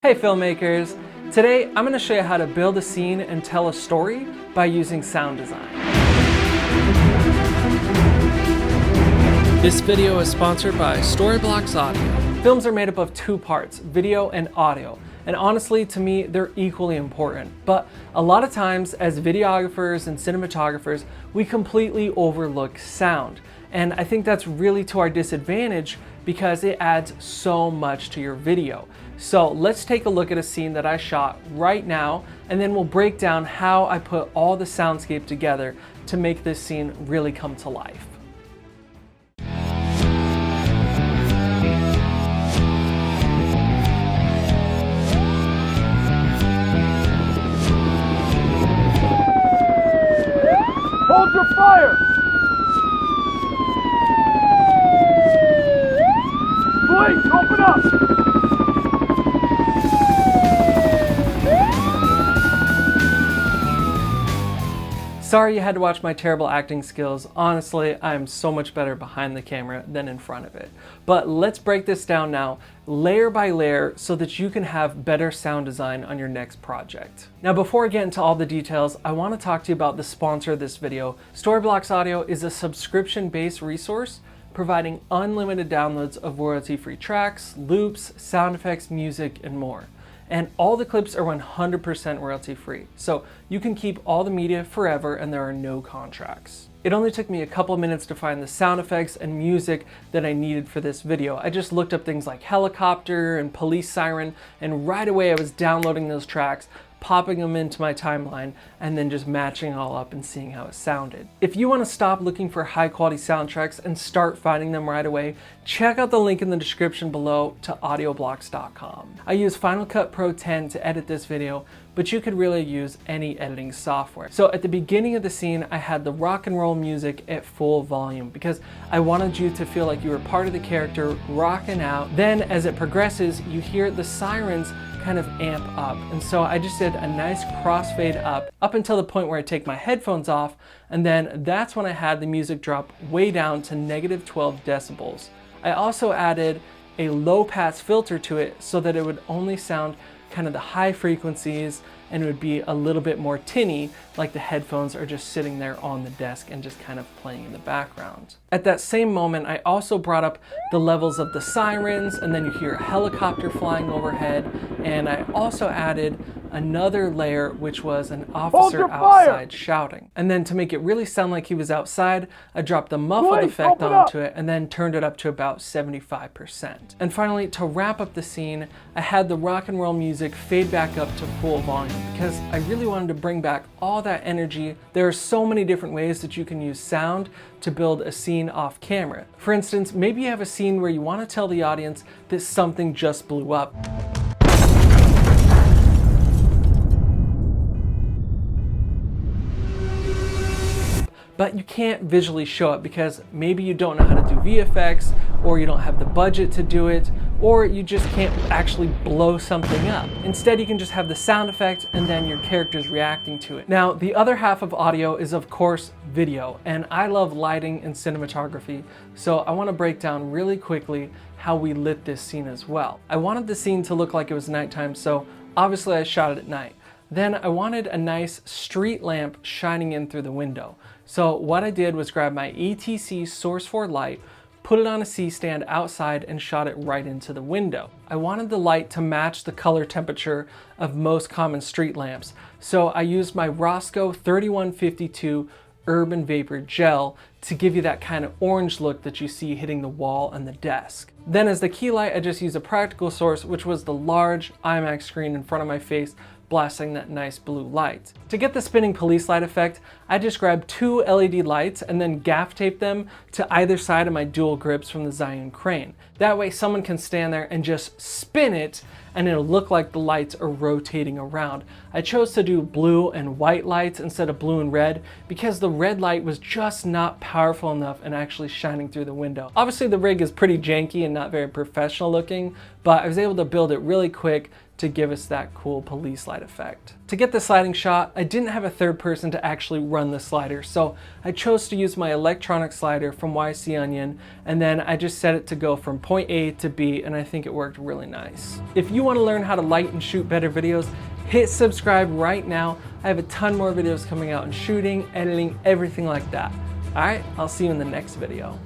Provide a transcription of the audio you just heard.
Hey filmmakers! Today I'm going to show you how to build a scene and tell a story by using sound design. This video is sponsored by Storyblocks Audio. Films are made up of two parts, video and audio. And honestly, to me, they're equally important. But a lot of times as videographers and cinematographers, we completely overlook sound. And I think that's really to our disadvantage because it adds so much to your video. So let's take a look at a scene that I shot right now, and then we'll break down how I put all the soundscape together to make this scene really come to life. Hold your fire! Police, open up! Sorry you had to watch my terrible acting skills. Honestly, I'm so much better behind the camera than in front of it. But let's break this down now, layer by layer, so that you can have better sound design on your next project. Now, before I get into all the details, I want to talk to you about the sponsor of this video. Storyblocks Audio is a subscription-based resource providing unlimited downloads of royalty-free tracks, loops, sound effects, music, and more. And all the clips are 100% royalty free. So you can keep all the media forever and there are no contracts. It only took me a couple minutes to find the sound effects and music that I needed for this video. I just looked up things like helicopter and police siren, and right away I was downloading those tracks, popping them into my timeline, and then just matching it all up and seeing how it sounded. If you want to stop looking for high quality soundtracks and start finding them right away, check out the link in the description below to audioblocks.com. I use Final Cut Pro 10 to edit this video, but you could really use any editing software. So at the beginning of the scene, I had the rock and roll music at full volume because I wanted you to feel like you were part of the character rocking out. Then as it progresses, you hear the sirens kind of amp up. And so I just did a nice crossfade up until the point where I take my headphones off, and then that's when I had the music drop way down to -12 decibels. I also added a low pass filter to it so that it would only sound kind of the high frequencies and it would be a little bit more tinny, like the headphones are just sitting there on the desk and just kind of playing in the background. At that same moment, I also brought up the levels of the sirens, and then you hear a helicopter flying overhead, and I also added another layer, which was an officer outside shouting. And then to make it really sound like he was outside, I dropped the muffled effect onto it and then turned it up to about 75%. And finally, to wrap up the scene, I had the rock and roll music fade back up to full volume because I really wanted to bring back all that energy. There are so many different ways that you can use sound to build a scene off camera. For instance, maybe you have a scene where you want to tell the audience that something just blew up. But you can't visually show it because maybe you don't know how to do VFX, or you don't have the budget to do it, or you just can't actually blow something up. Instead, you can just have the sound effect and then your characters reacting to it. Now, the other half of audio is of course video, and I love lighting and cinematography, so I want to break down really quickly how we lit this scene as well. I wanted the scene to look like it was nighttime, so obviously I shot it at night. Then I wanted a nice street lamp shining in through the window. So what I did was grab my ETC Source 4 light, put it on a C-stand outside, and shot it right into the window. I wanted the light to match the color temperature of most common street lamps, so I used my Roscoe 3152 Urban Vapor Gel to give you that kind of orange look that you see hitting the wall and the desk. Then as the key light, I just used a practical source, which was the large IMAX screen in front of my face, blasting that nice blue light. To get the spinning police light effect, I just grabbed 2 LED lights and then gaff taped them to either side of my dual grips from the Zion crane. That way someone can stand there and just spin it and it'll look like the lights are rotating around. I chose to do blue and white lights instead of blue and red because the red light was just not powerful enough and actually shining through the window. Obviously the rig is pretty janky and not very professional looking, but I was able to build it really quick to give us that cool police light effect. To get the sliding shot, I didn't have a third person to actually run the slider, so I chose to use my electronic slider from YC Onion, and then I just set it to go from point A to B, and I think it worked really nice. If you want to learn how to light and shoot better videos, hit subscribe right now. I have a ton more videos coming out in shooting, editing, everything like that. All right, I'll see you in the next video.